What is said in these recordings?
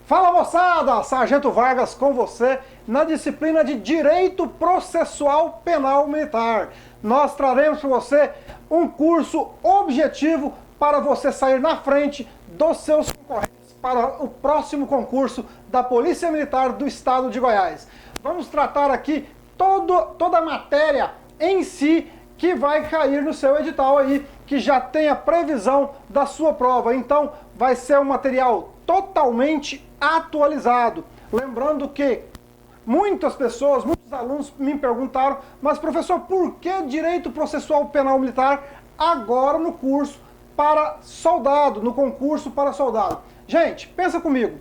Fala moçada, Sargento Vargas com você na disciplina de Direito Processual Penal Militar. Nós traremos para você um curso objetivo para você sair na frente dos seus concorrentes para o próximo concurso da Polícia Militar do Estado de Goiás. Vamos tratar aqui toda a matéria em si que vai cair no seu edital aí, que já tem a previsão da sua prova. Então vai ser um material totalmente atualizado. Lembrando que muitas pessoas, muitos alunos me perguntaram, mas professor, por que Direito Processual Penal Militar agora no curso para soldado, no concurso para soldado? Gente, pensa comigo,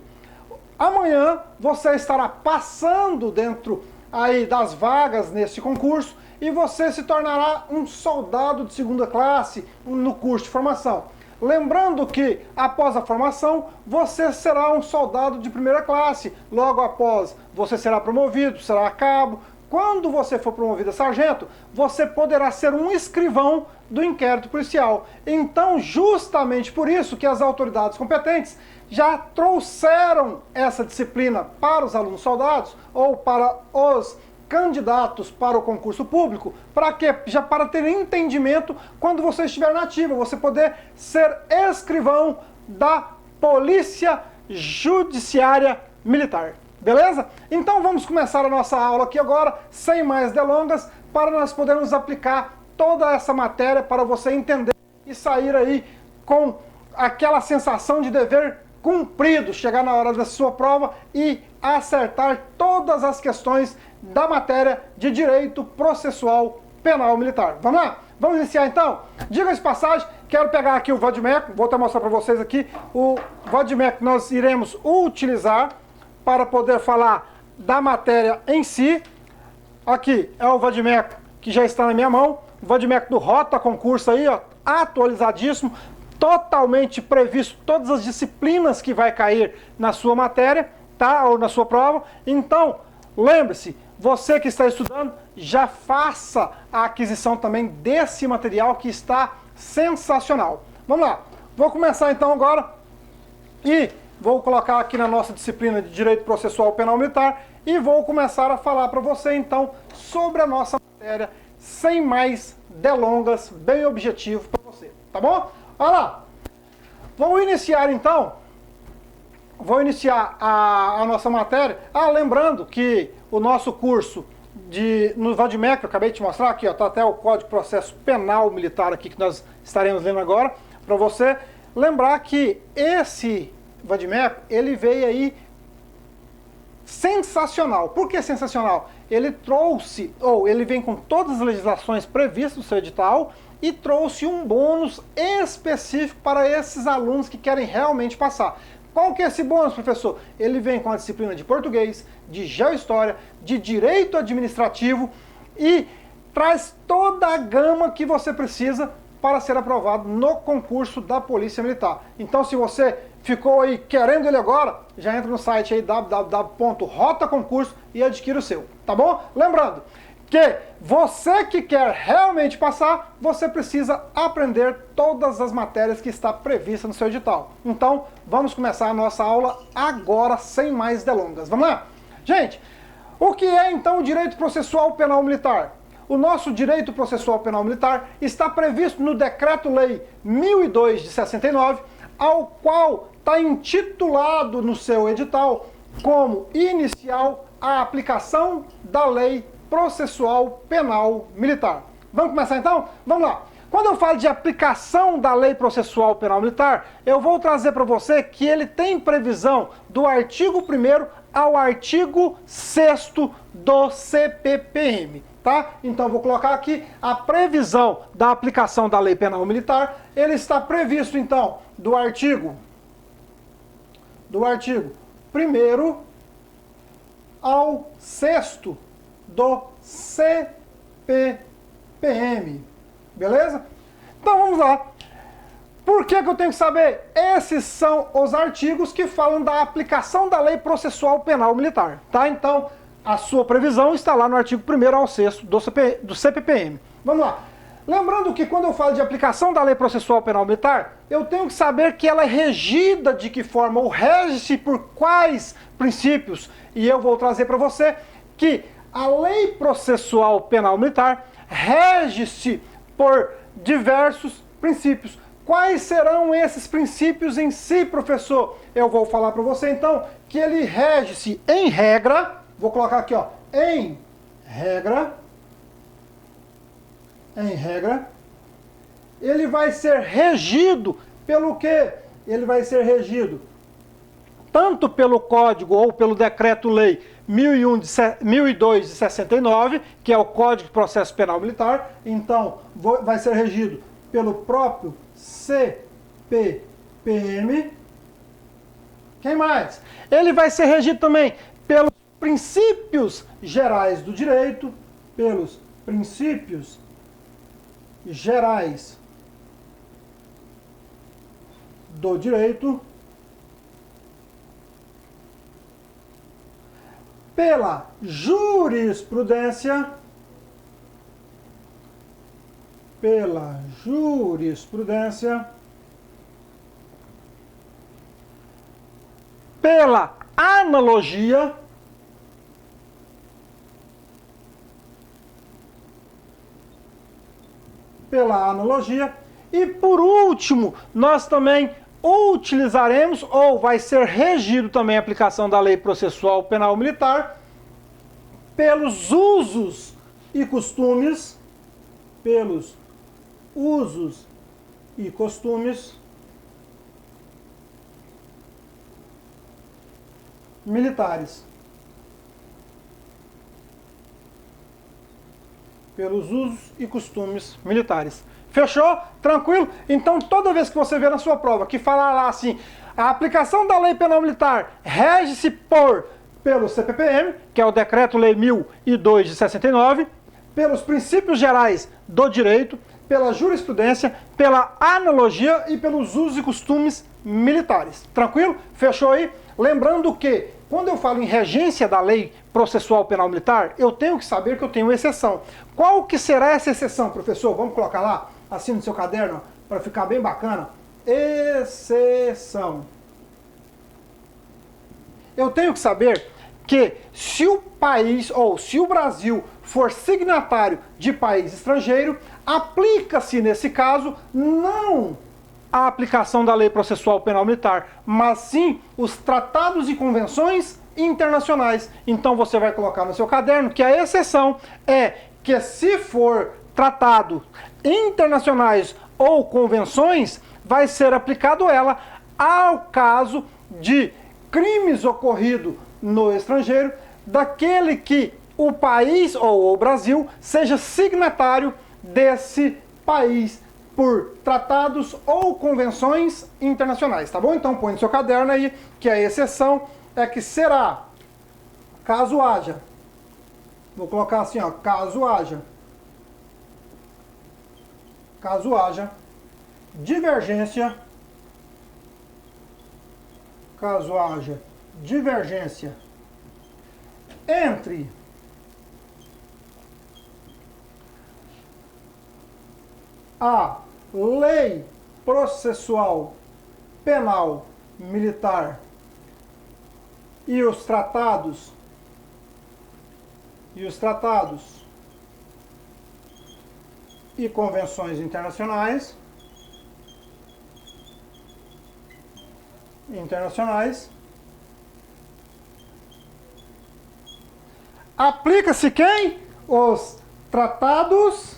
amanhã você estará passando dentro aí das vagas nesse concurso e você se tornará um soldado de segunda classe no curso de formação. Lembrando que, após a formação, você será um soldado de primeira classe. Logo após, você será promovido, será cabo. Quando você for promovido a sargento, você poderá ser um escrivão do inquérito policial. Então, justamente por isso que as autoridades competentes já trouxeram essa disciplina para os alunos soldados ou para os candidatos para o concurso público, para quê? Já para ter entendimento quando você estiver na ativa, você poder ser escrivão da Polícia Judiciária Militar, beleza? Então vamos começar a nossa aula aqui agora, sem mais delongas, para nós podermos aplicar toda essa matéria para você entender e sair aí com aquela sensação de dever cumprido, chegar na hora da sua prova e acertar todas as questões da matéria de Direito Processual Penal Militar. Vamos lá? Vamos iniciar então? Diga de passagem, quero pegar aqui o vadimeco, vou até mostrar para vocês aqui o vadimeco que nós iremos utilizar para poder falar da matéria em si. Aqui é o vadimeco que já está na minha mão, o vadimeco do Rota Concurso aí, ó, atualizadíssimo, totalmente previsto todas as disciplinas que vai cair na sua matéria, tá? Ou na sua prova. Então, lembre-se, você que está estudando, já faça a aquisição também desse material que está sensacional. Vamos lá, vou começar então agora e vou colocar aqui na nossa disciplina de Direito Processual Penal Militar e vou começar a falar para você então sobre a nossa matéria, sem mais delongas, bem objetivo para você, tá bom? Olha lá, vou iniciar então, a nossa matéria, lembrando que o nosso curso no vadimeco, eu acabei de te mostrar aqui, ó, tá até o Código de Processo Penal Militar aqui que nós estaremos lendo agora, para você lembrar que esse vadimeco, ele veio aí sensacional. Por que sensacional? Ele trouxe, ele vem com todas as legislações previstas no seu edital e trouxe um bônus específico para esses alunos que querem realmente passar. Qual que é esse bônus, professor? Ele vem com a disciplina de português, de geohistória, de direito administrativo e traz toda a gama que você precisa para ser aprovado no concurso da Polícia Militar. Então, se você ficou aí querendo ele agora, já entra no site aí www.rotaconcurso e adquire o seu, tá bom? Lembrando que você que quer realmente passar, você precisa aprender todas as matérias que está prevista no seu edital. Então, vamos começar a nossa aula agora, sem mais delongas. Vamos lá? Gente, o que é então o Direito Processual Penal Militar? O nosso Direito Processual Penal Militar está previsto no Decreto-Lei 1002 de 69, ao qual está intitulado no seu edital como inicial a aplicação da Lei Processual Penal Militar. Vamos começar então? Vamos lá. Quando eu falo de aplicação da Lei Processual Penal Militar, eu vou trazer para você que ele tem previsão do artigo 1º ao artigo 6º do CPPM, tá? Então eu vou colocar aqui a previsão da aplicação da Lei Penal Militar. Ele está previsto então do artigo 1º ao 6º do CPPM, beleza? Então vamos lá. Por que eu tenho que saber? Esses são os artigos que falam da aplicação da Lei Processual Penal Militar, tá? Então, a sua previsão está lá no artigo 1º ao 6º do CPPM. Vamos lá. Lembrando que quando eu falo de aplicação da Lei Processual Penal Militar, eu tenho que saber que ela é regida de que forma, ou rege-se por quais princípios. E eu vou trazer para você que a Lei Processual Penal Militar rege-se por diversos princípios. Quais serão esses princípios em si, professor? Eu vou falar para você então que ele rege-se em regra, vou colocar aqui, ó, em regra, ele vai ser regido pelo quê? Ele vai ser regido tanto pelo Código ou pelo Decreto-Lei 1002 de 69, que é o Código de Processo Penal Militar, então vai ser regido pelo próprio CPPM. Quem mais? Ele vai ser regido também pelos princípios gerais do direito, pelos princípios gerais do direito, pela jurisprudência, pela analogia, e por último, nós também utilizaremos, ou vai ser regido também a aplicação da Lei Processual Penal Militar, pelos usos e costumes, militares. Pelos usos e costumes militares. Fechou? Tranquilo? Então, toda vez que você vê na sua prova que falar lá assim, a aplicação da Lei Penal Militar rege-se pelo CPPM, que é o Decreto-Lei 1002 de 69, pelos princípios gerais do direito, pela jurisprudência, pela analogia e pelos usos e costumes militares. Tranquilo? Fechou aí? Lembrando que, quando eu falo em regência da Lei Processual Penal Militar, eu tenho que saber que eu tenho exceção. Qual que será essa exceção, professor? Vamos colocar lá, assim no seu caderno, para ficar bem bacana. Exceção. Eu tenho que saber que se o país, ou se o Brasil, for signatário de país estrangeiro, aplica-se, nesse caso, não a aplicação da Lei Processual Penal Militar, mas sim os tratados e convenções internacionais. Então você vai colocar no seu caderno que a exceção é que, se for tratado internacionais ou convenções, vai ser aplicado ela ao caso de crimes ocorridos no estrangeiro, daquele que o país ou o Brasil seja signatário desse país por tratados ou convenções internacionais, tá bom? Então põe no seu caderno aí que a exceção é que será, caso haja, vou colocar assim, ó, caso haja divergência, entre a Lei Processual Penal Militar e os tratados e convenções internacionais, aplica-se quem? Os tratados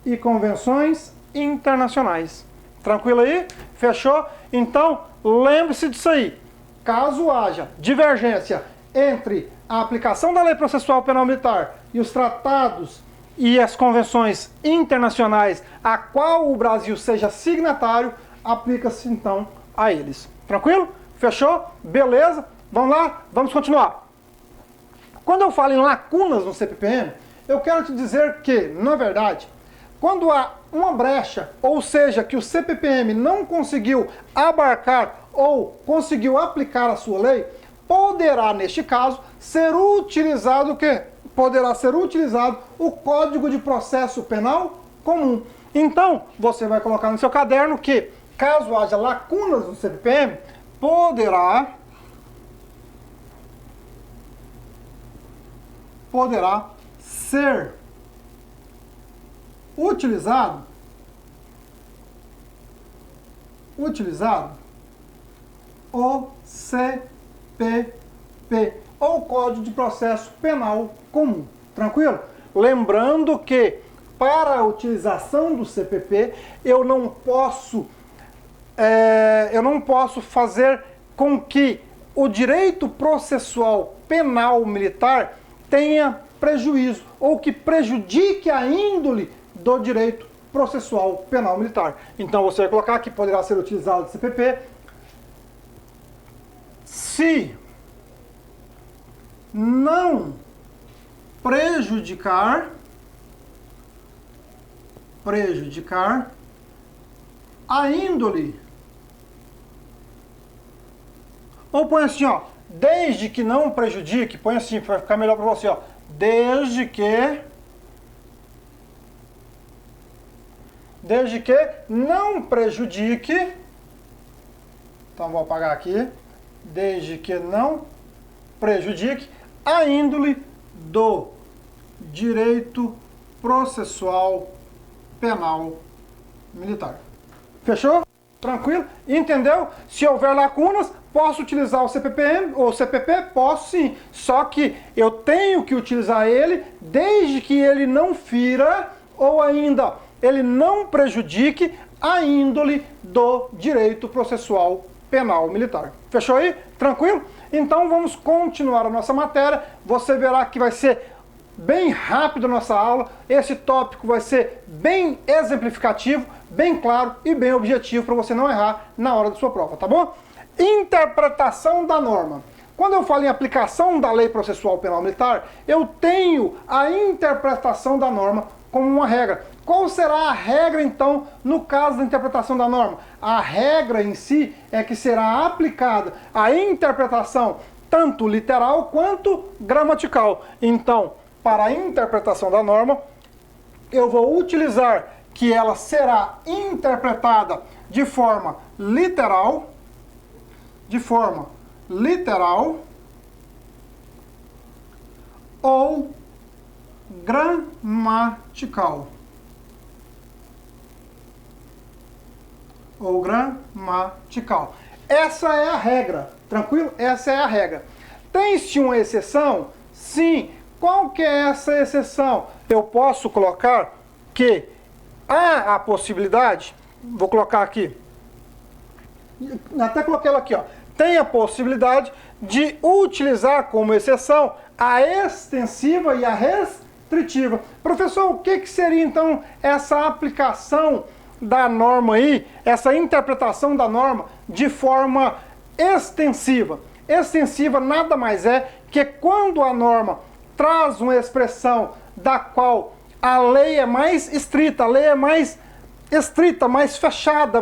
e convenções internacionais. Tranquilo aí? Fechou? Então, lembre-se disso aí. Caso haja divergência entre a aplicação da Lei Processual Penal Militar e os tratados e as convenções internacionais a qual o Brasil seja signatário, aplica-se então a eles. Tranquilo? Fechou? Beleza? Vamos lá? Vamos continuar. Quando eu falo em lacunas no CPPM, eu quero te dizer que, na verdade, quando há uma brecha, ou seja, que o CPPM não conseguiu abarcar ou conseguiu aplicar a sua lei, poderá, neste caso, ser utilizado o quê? poderá ser utilizado o Código de Processo Penal comum. Então, você vai colocar no seu caderno que, caso haja lacunas no CPPM, poderá ser utilizado o CPP, ou Código de Processo Penal Comum. Tranquilo? Lembrando que, para a utilização do CPP, eu não posso fazer com que o direito processual penal militar tenha prejuízo, ou que prejudique a índole do direito processual penal militar. Então você vai colocar que poderá ser utilizado o CPP se não prejudicar a índole. Ou põe assim, ó, desde que não prejudique, põe assim, vai ficar melhor para você, ó, desde que não prejudique, então vou apagar aqui, desde que não prejudique a índole do direito processual penal militar. Fechou? Tranquilo? Entendeu? Se houver lacunas, posso utilizar o CPPM ou CPP? Posso sim. Só que eu tenho que utilizar ele desde que ele não fira ou ainda ele não prejudique a índole do direito processual penal militar. Fechou aí? Tranquilo? Então vamos continuar a nossa matéria. Você verá que vai ser bem rápido a nossa aula. Esse tópico vai ser bem exemplificativo, bem claro e bem objetivo para você não errar na hora da sua prova, tá bom? Interpretação da norma. Quando eu falo em aplicação da Lei Processual Penal Militar, eu tenho a interpretação da norma como uma regra. Qual será a regra, então, no caso da interpretação da norma? A regra em si é que será aplicada a interpretação tanto literal quanto gramatical. Então, para a interpretação da norma, eu vou utilizar que ela será interpretada de forma literal, ou gramatical. Essa é a regra, tranquilo? Essa é a regra. Tem-se uma exceção? Sim. Qual que é essa exceção? Eu posso colocar que há a possibilidade, vou colocar aqui, até coloquei ela aqui, ó. Tem a possibilidade de utilizar como exceção a extensiva e a restritiva. Professor, o que seria então essa aplicação da norma aí, essa interpretação da norma de forma extensiva? Extensiva nada mais é que quando a norma traz uma expressão da qual a lei é mais estrita, mais fechada,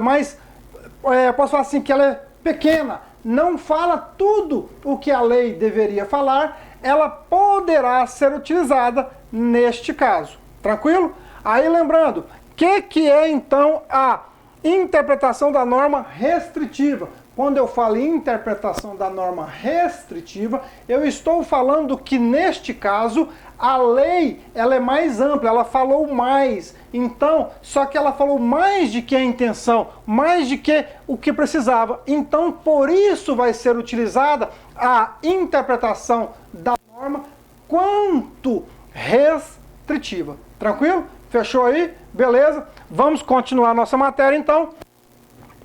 posso falar assim, que ela é pequena, não fala tudo o que a lei deveria falar, ela poderá ser utilizada neste caso. Tranquilo? Aí lembrando, que é então a interpretação da norma restritiva? Quando eu falo em interpretação da norma restritiva, eu estou falando que neste caso a lei ela é mais ampla, ela falou mais. Então, só que ela falou mais de que a intenção, mais de que o que precisava. Então, por isso vai ser utilizada a interpretação da norma quanto restritiva. Tranquilo? Fechou aí? Beleza? Vamos continuar nossa matéria então,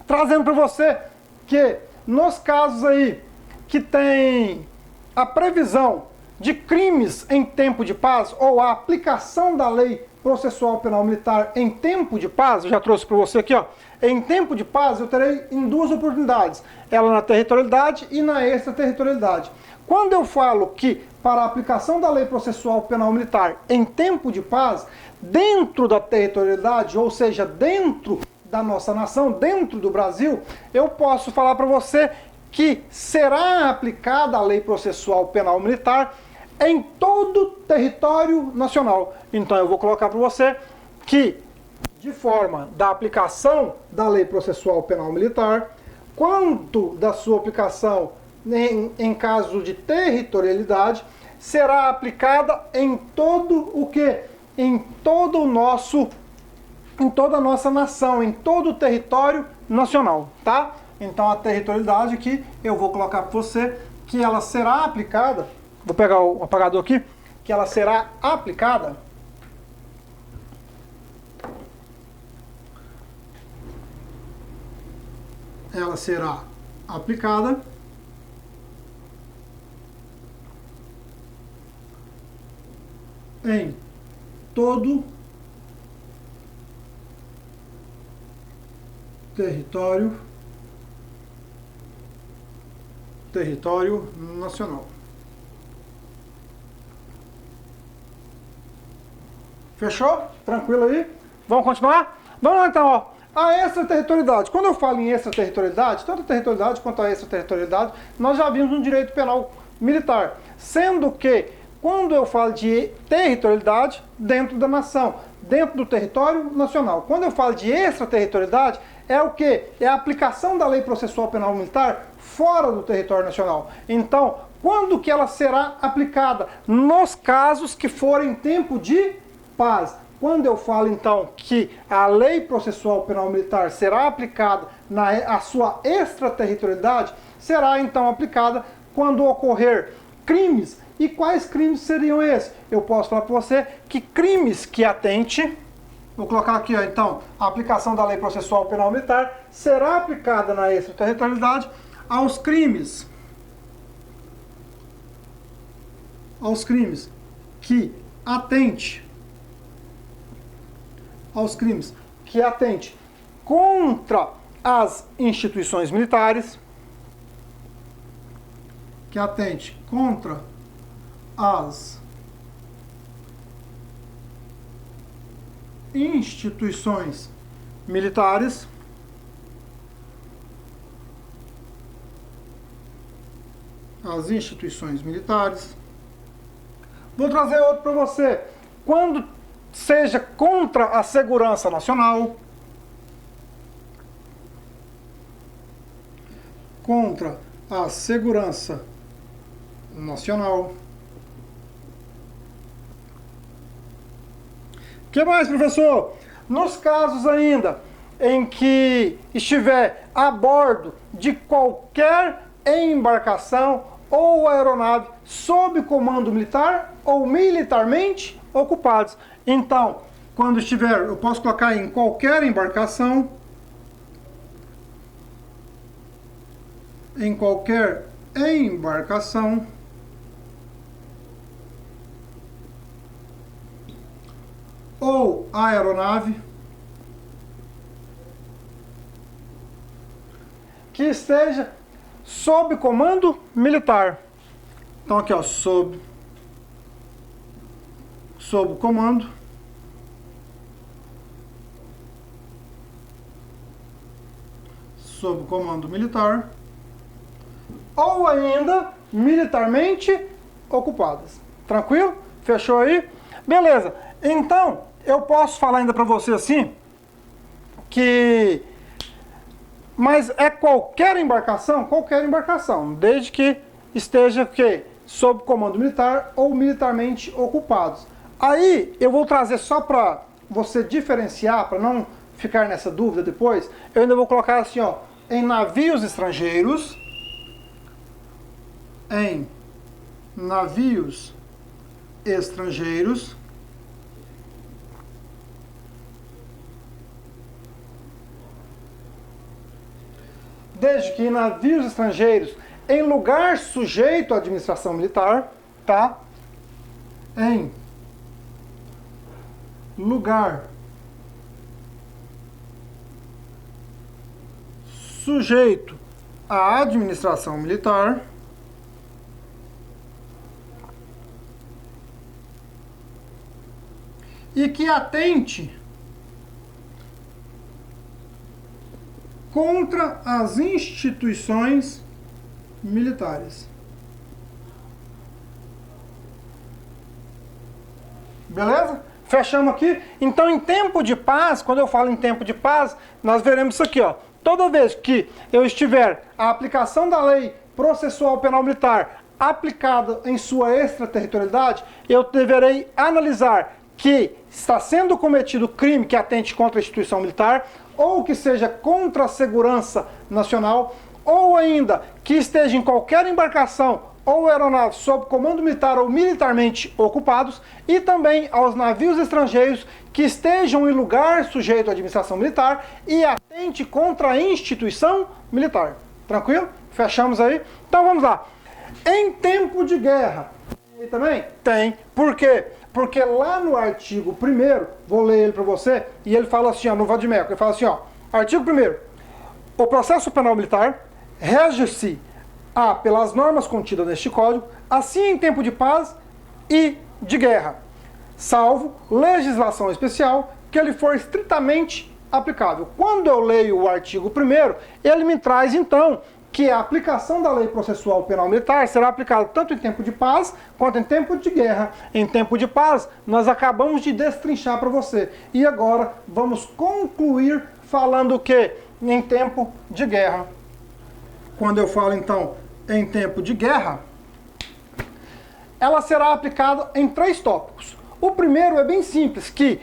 trazendo para você que nos casos aí que tem a previsão de crimes em tempo de paz ou a aplicação da Lei Processual Penal Militar em tempo de paz, eu já trouxe para você aqui, ó, em tempo de paz eu terei em duas oportunidades, ela na territorialidade e na extraterritorialidade. Quando eu falo que para a aplicação da Lei Processual Penal Militar em tempo de paz, dentro da territorialidade, ou seja, dentro da nossa nação, dentro do Brasil, eu posso falar para você que será aplicada a Lei Processual Penal Militar em todo o território nacional. Então eu vou colocar para você que, de forma da aplicação da Lei Processual Penal Militar, quanto da sua aplicação em caso de territorialidade, será aplicada em todo o que? Em todo o nosso, em toda a nossa nação, em todo o território nacional, tá? Então a territorialidade aqui, eu vou colocar para você que ela será aplicada, vou pegar o apagador aqui, que ela será aplicada em todo território nacional. Fechou? Tranquilo aí? Vamos continuar? Vamos lá então, ó. A extraterritorialidade. Quando eu falo em extraterritorialidade, tanto a territorialidade quanto a extraterritorialidade, nós já vimos no direito penal militar. Sendo que, quando eu falo de territorialidade, dentro da nação, dentro do território nacional. Quando eu falo de extraterritorialidade, é o quê? É a aplicação da Lei Processual Penal Militar fora do território nacional. Então, quando que ela será aplicada? Nos casos que forem tempo de paz. Quando eu falo, então, que a Lei Processual Penal Militar será aplicada a sua extraterritorialidade, será, então, aplicada quando ocorrer crimes. E quais crimes seriam esses? Eu posso falar para você que crimes que atente, vou colocar aqui, ó, então, a aplicação da Lei Processual Penal Militar será aplicada na extraterritorialidade aos crimes que atente contra as instituições militares, que atente contra as instituições militares, Vou trazer outro para você. Quando seja contra a segurança nacional, O que mais, professor? Nos casos ainda em que estiver a bordo de qualquer embarcação ou aeronave sob comando militar ou militarmente ocupados. Então, quando estiver, eu posso colocar em qualquer embarcação, ou aeronave que esteja sob comando militar. Então aqui, ó, sob comando militar ou ainda militarmente ocupadas. Tranquilo? Fechou aí? Beleza. Então, eu posso falar ainda para você assim, mas é qualquer embarcação, desde que esteja o quê? Sob comando militar ou militarmente ocupados. Aí, eu vou trazer só para você diferenciar, para não ficar nessa dúvida depois, eu ainda vou colocar assim, ó, em navios estrangeiros, desde que navios estrangeiros em lugar sujeito à administração militar, tá? Em lugar sujeito à administração militar, e que atente contra as instituições militares. Beleza? Fechamos aqui. Então, em tempo de paz, quando eu falo em tempo de paz, nós veremos isso aqui, ó. Toda vez que eu estiver a aplicação da lei processual penal militar aplicada em sua extraterritorialidade, eu deverei analisar que está sendo cometido crime que atente contra a instituição militar, ou que seja contra a segurança nacional, ou ainda que esteja em qualquer embarcação ou aeronave sob comando militar ou militarmente ocupados, e também aos navios estrangeiros que estejam em lugar sujeito à administração militar e atente contra a instituição militar. Tranquilo? Fechamos aí? Então vamos lá. Em tempo de guerra, tem também? Tem. Por quê? Porque lá no artigo 1º, vou ler ele para você, e ele fala assim, ó, no Vadimeco, ele fala assim, ó, artigo 1º, o processo penal militar rege-se pelas normas contidas neste Código, assim em tempo de paz e de guerra, salvo legislação especial que ele for estritamente aplicável. Quando eu leio o artigo 1º, ele me traz então que a aplicação da lei processual penal militar será aplicada tanto em tempo de paz quanto em tempo de guerra. Em tempo de paz, nós acabamos de destrinchar para você. E agora vamos concluir falando o quê? Em tempo de guerra. Quando eu falo então em tempo de guerra, ela será aplicada em 3 tópicos. O primeiro é bem simples, que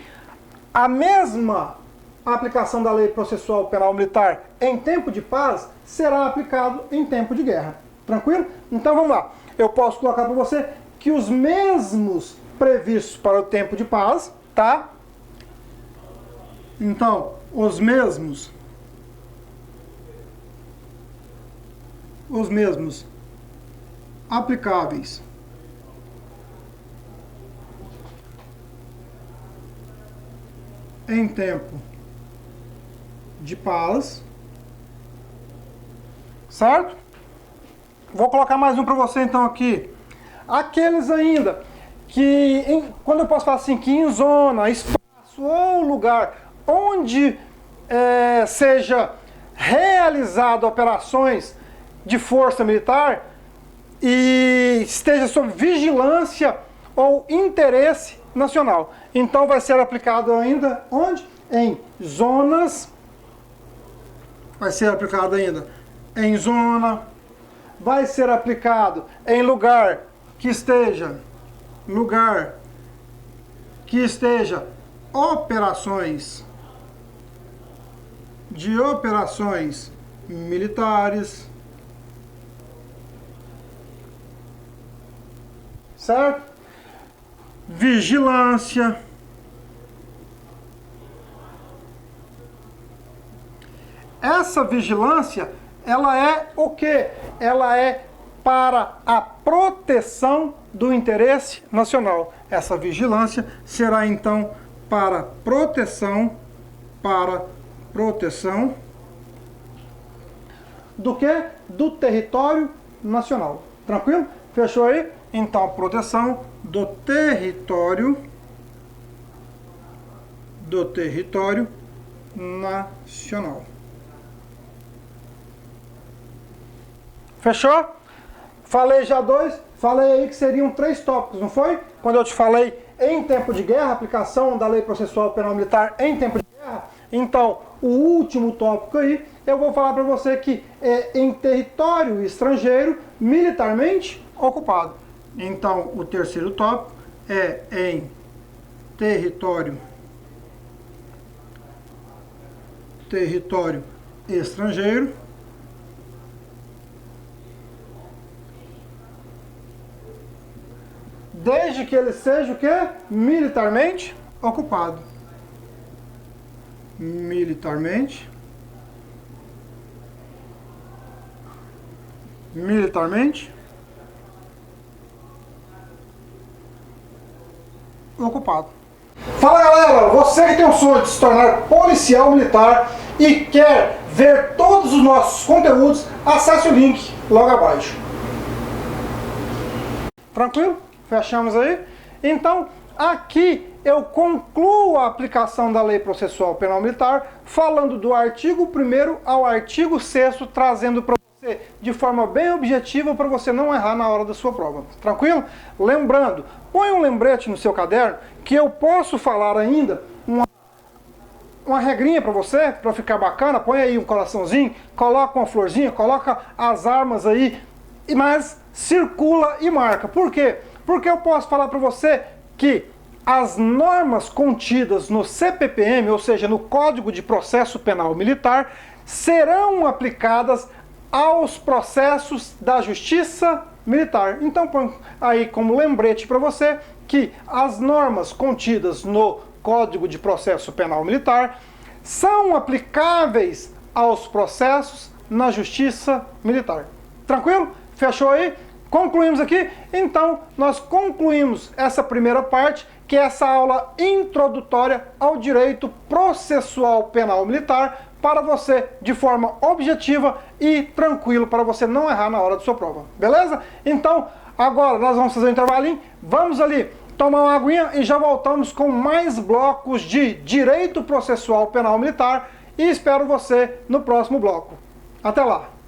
a mesma aplicação da lei processual penal militar em tempo de paz será aplicado em tempo de guerra. Tranquilo? Então vamos lá. Eu posso colocar para você que os mesmos previstos para o tempo de paz, tá? Então, os mesmos aplicáveis em tempo de paz, certo? Vou colocar mais um para você então aqui. Aqueles ainda que, quando eu posso falar assim, que em zona, espaço ou lugar onde seja realizado operações de força militar e esteja sob vigilância ou interesse nacional. Então vai ser aplicado ainda onde? Em zonas. Vai ser aplicado ainda em zona. Vai ser aplicado em lugar que esteja operações militares, certo? Vigilância. Essa vigilância, ela é o quê? Ela é para a proteção do interesse nacional. Essa vigilância será então para proteção do quê? Do território nacional. Tranquilo? Fechou aí? Então, proteção do território nacional. Fechou? Falei já 2, falei aí que seriam 3 tópicos, não foi? Quando eu te falei em tempo de guerra, aplicação da lei processual penal militar em tempo de guerra. Então, o último tópico aí, eu vou falar para você que é em território estrangeiro militarmente ocupado. Então, o terceiro tópico é em território estrangeiro desde que ele seja o quê? Militarmente ocupado. Militarmente ocupado. Fala galera, você que tem o sonho de se tornar policial militar e quer ver todos os nossos conteúdos, acesse o link logo abaixo. Tranquilo? Fechamos aí? Então, aqui eu concluo a aplicação da Lei Processual Penal Militar falando do artigo 1º ao artigo 6º, trazendo para de forma bem objetiva para você não errar na hora da sua prova. Tranquilo? Lembrando, põe um lembrete no seu caderno que eu posso falar ainda uma regrinha para você, para ficar bacana. Põe aí um coraçãozinho, coloca uma florzinha, coloca as armas aí, mas circula e marca. Por quê? Porque eu posso falar para você que as normas contidas no CPPM, ou seja, no Código de Processo Penal Militar, serão aplicadas aos processos da Justiça Militar. Então põe aí como lembrete para você que as normas contidas no Código de Processo Penal Militar são aplicáveis aos processos na Justiça Militar. Tranquilo? Fechou aí? Concluímos aqui? Então, nós concluímos essa primeira parte, que é essa aula introdutória ao direito processual penal militar, para você, de forma objetiva e tranquilo, para você não errar na hora da sua prova. Beleza? Então, agora nós vamos fazer um intervalinho, vamos ali tomar uma aguinha e já voltamos com mais blocos de direito processual penal militar e espero você no próximo bloco. Até lá!